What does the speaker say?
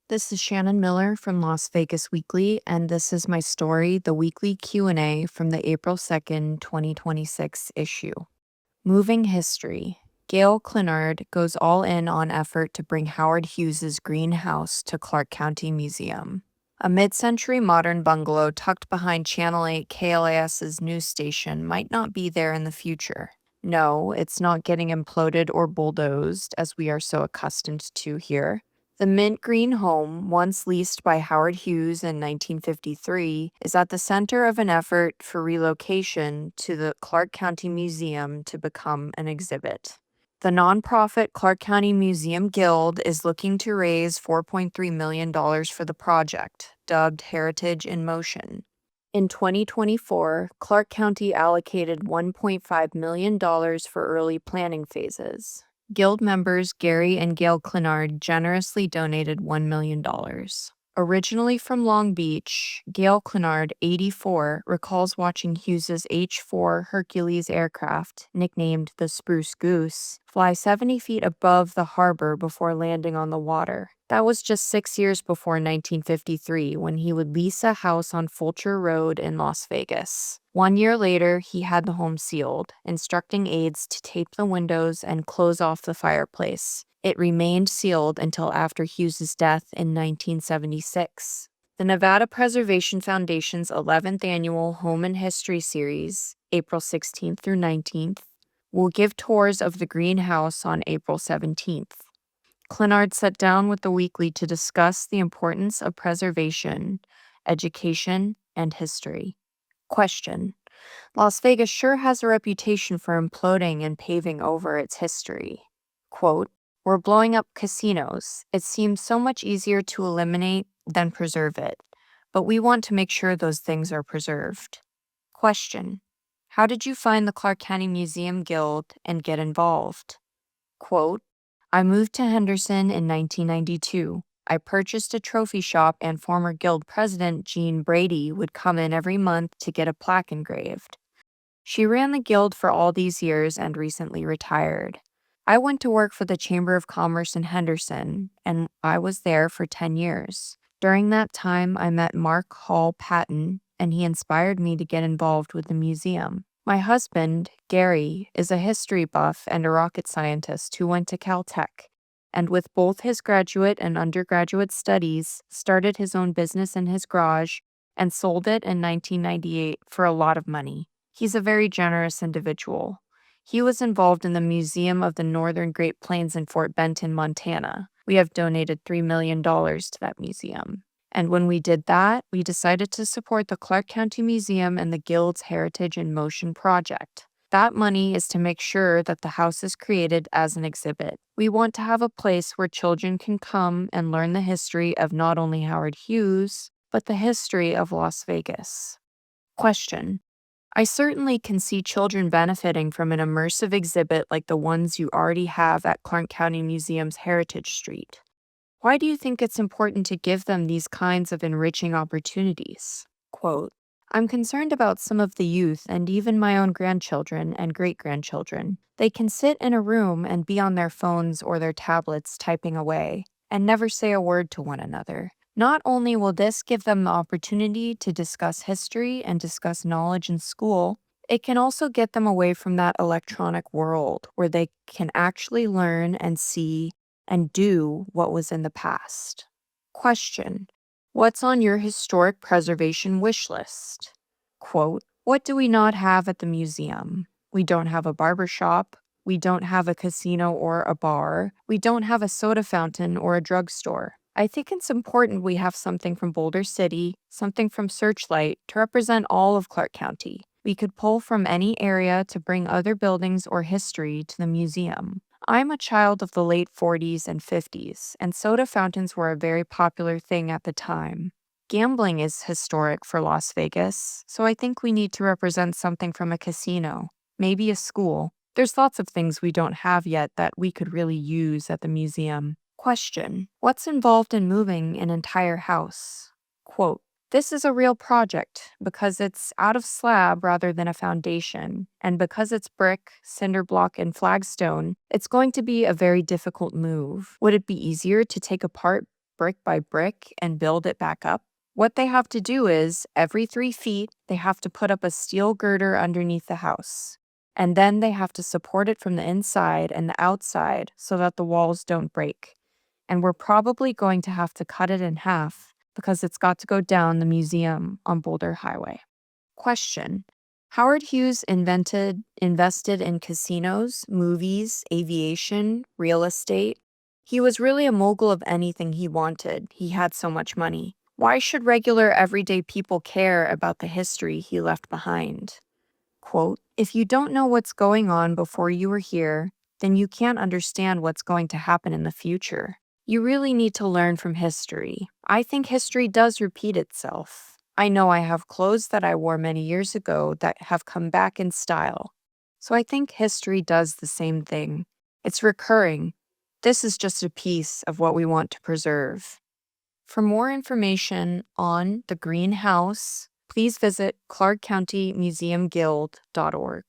This is Shannon Miller from Las Vegas Weekly, and this is my story, the weekly Q&A from the April 2nd, 2026 issue. Moving history. Gayle Clinard goes all in on effort to bring Howard Hughes' Green House to Clark County Museum. A mid-century modern bungalow tucked behind Channel 8 KLAS's news station might not be there in the future. No, it's not getting imploded or bulldozed, as we are so accustomed to here. The mint green home, once leased by Howard Hughes in 1953, is at the center of an effort for relocation to the Clark County Museum to become an exhibit. The nonprofit Clark County Museum Guild is looking to raise $4.3 million for the project, dubbed Heritage in Motion. In 2024, Clark County allocated $1.5 million for early planning phases. Guild members Gary and Gayle Clinard generously donated $1 million. Originally from Long Beach, Gayle Clinard, 84, recalls watching Hughes's H-4 Hercules aircraft, nicknamed the Spruce Goose, fly 70 feet above the harbor before landing on the water. That was just 6 years before 1953, when he would lease a house on Fulcher Road in Las Vegas. 1 year later, he had the home sealed, instructing aides to tape the windows and close off the fireplace. It remained sealed until after Hughes's death in 1976. The Nevada Preservation Foundation's 11th annual Home and History Series, April 16th through 19th, will give tours of the greenhouse on April 17th. Clinard sat down with the Weekly to discuss the importance of preservation, education, and history. Question: Las Vegas sure has a reputation for imploding and paving over its history. Quote, "We're blowing up casinos. It seems so much easier to eliminate than preserve it, but we want to make sure those things are preserved." Question: How did you find the Clark County Museum Guild and get involved? Quote, "I moved to Henderson in 1992. I purchased a trophy shop, and former Guild president Jean Brady would come in every month to get a plaque engraved. She ran the Guild for all these years and recently retired. I went to work for the Chamber of Commerce in Henderson, and I was there for 10 years. During that time, I met Mark Hall Patton, and he inspired me to get involved with the museum. My husband, Gary, is a history buff and a rocket scientist who went to Caltech, and with both his graduate and undergraduate studies, started his own business in his garage and sold it in 1998 for a lot of money. He's a very generous individual. He was involved in the Museum of the Northern Great Plains in Fort Benton, Montana. We have donated $3 million to that museum. And when we did that, we decided to support the Clark County Museum and the Guild's Heritage in Motion project. That money is to make sure that the house is created as an exhibit. We want to have a place where children can come and learn the history of not only Howard Hughes, but the history of Las Vegas. Question: I certainly can see children benefiting from an immersive exhibit like the ones you already have at Clark County Museum's Heritage Street. Why do you think it's important to give them these kinds of enriching opportunities? Quote, "I'm concerned about some of the youth and even my own grandchildren and great-grandchildren. They can sit in a room and be on their phones or their tablets typing away and never say a word to one another. Not only will this give them the opportunity to discuss history and discuss knowledge in school, it can also get them away from that electronic world where they can actually learn and see and do what was in the past." Question: What's on your historic preservation wish list? Quote, "What do we not have at the museum? We don't have a barber shop. We don't have a casino or a bar. We don't have a soda fountain or a drugstore. I think it's important we have something from Boulder City, something from Searchlight to represent all of Clark County. We could pull from any area to bring other buildings or history to the museum. I'm a child of the late 40s and 50s, and soda fountains were a very popular thing at the time. Gambling is historic for Las Vegas, so I think we need to represent something from a casino, maybe a school. There's lots of things we don't have yet that we could really use at the museum." Question: What's involved in moving an entire house? Quote, "This is a real project because it's out of slab rather than a foundation, and because it's brick, cinder block, and flagstone, it's going to be a very difficult move. Would it be easier to take apart brick by brick and build it back up. What they have to do is, every 3 feet, they have to put up a steel girder underneath the house. And then they have to support it from the inside and the outside so that the walls don't break. And we're probably going to have to cut it in half because it's got to go down the museum on Boulder Highway. Question: Howard Hughes invested in casinos, movies, aviation, real estate. He was really a mogul of anything he wanted. He had so much money. Why should regular everyday people care about the history he left behind? Quote, "If you don't know what's going on before you were here, then you can't understand what's going to happen in the future. You really need to learn from history. I think history does repeat itself. I know I have clothes that I wore many years ago that have come back in style. So I think history does the same thing. It's recurring. This is just a piece of what we want to preserve." For more information on the Green House, please visit clarkcountymuseumguild.org.